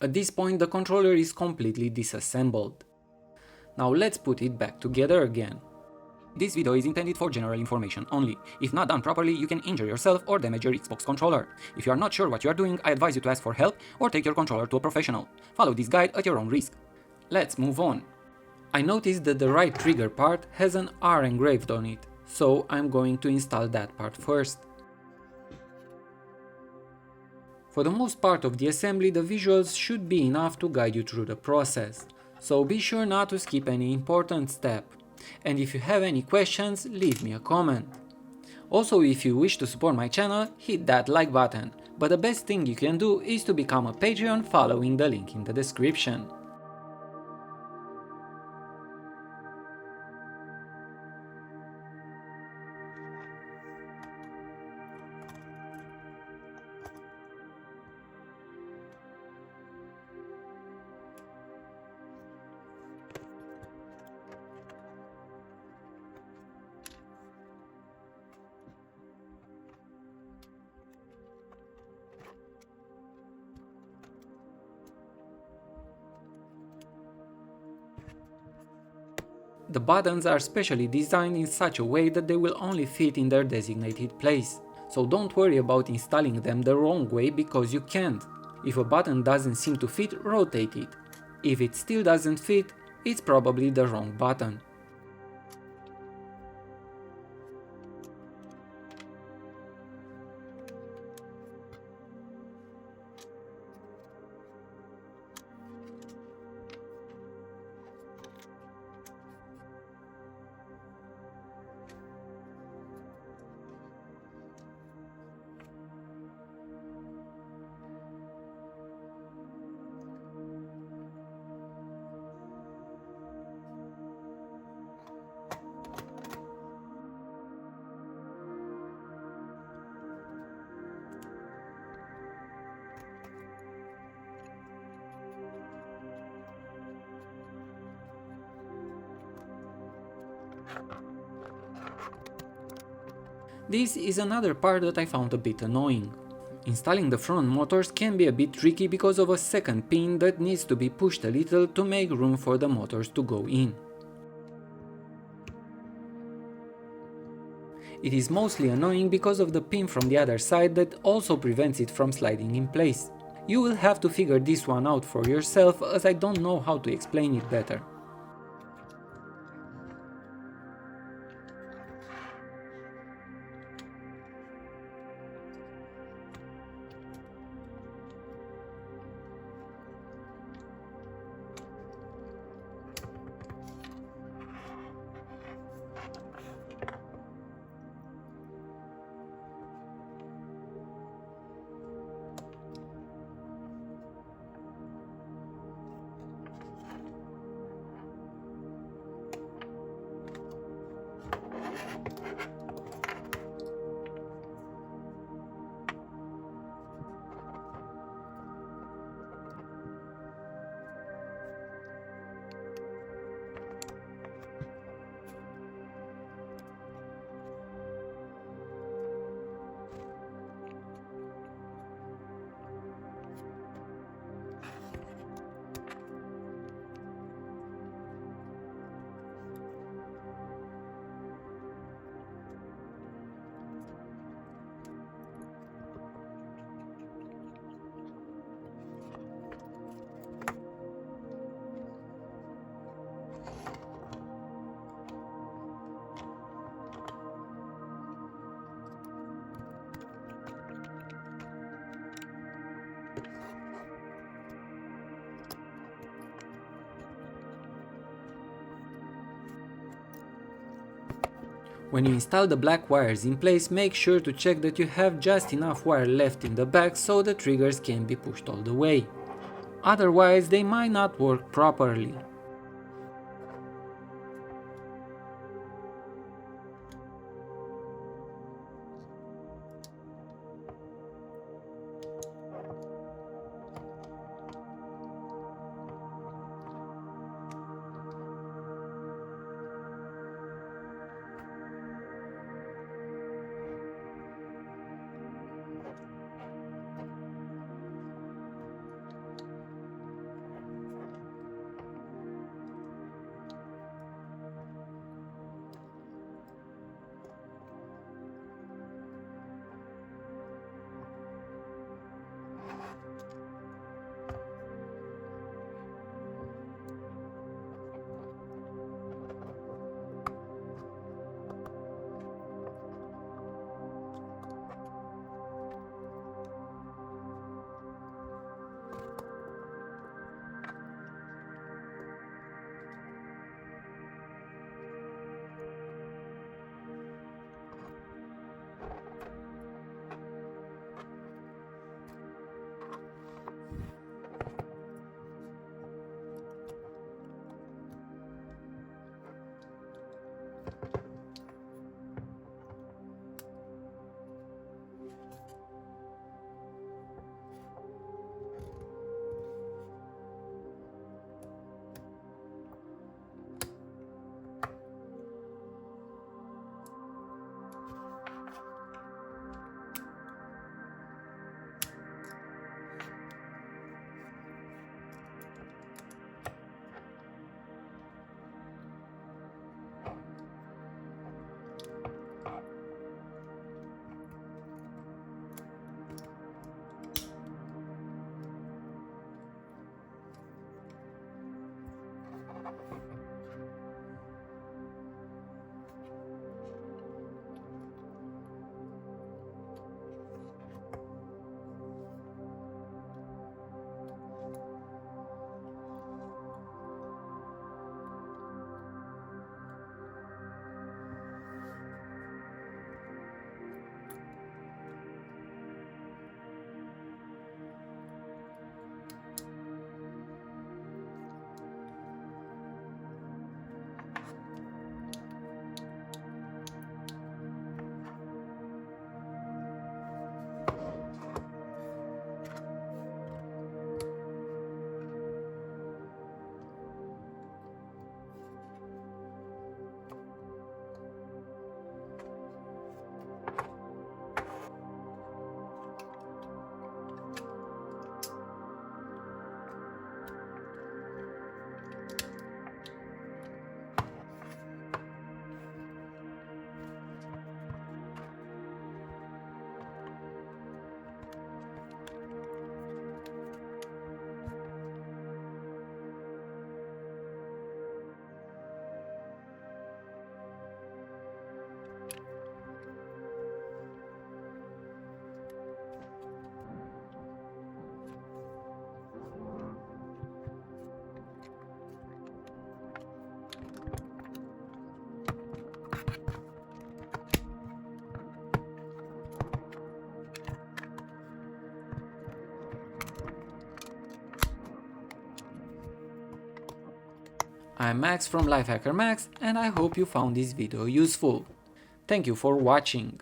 At this point the controller is completely disassembled. Now let's put it back together again. This video is intended for general information only. If not done properly, you can injure yourself or damage your Xbox controller. If you are not sure what you are doing, I advise you to ask for help or take your controller to a professional. Follow this guide at your own risk. Let's move on. I noticed that the right trigger part has an R engraved on it, so I'm going to install that part first. For the most part of the assembly, the visuals should be enough to guide you through the process, so be sure not to skip any important step. And if you have any questions, leave me a comment. Also, if you wish to support my channel, hit that like button, but the best thing you can do is to become a Patreon following the link in the description. The buttons are specially designed in such a way that they will only fit in their designated place, so don't worry about installing them the wrong way because you can't. If a button doesn't seem to fit, rotate it. If it still doesn't fit, it's probably the wrong button. This is another part that I found a bit annoying. Installing the front motors can be a bit tricky because of a second pin that needs to be pushed a little to make room for the motors to go in. It is mostly annoying because of the pin from the other side that also prevents it from sliding in place. You will have to figure this one out for yourself, as I don't know how to explain it better. When you install the black wires in place, make sure to check that you have just enough wire left in the back so the triggers can be pushed all the way. Otherwise, they might not work properly. I'm Max from LifeHackerMax and I hope you found this video useful. Thank you for watching.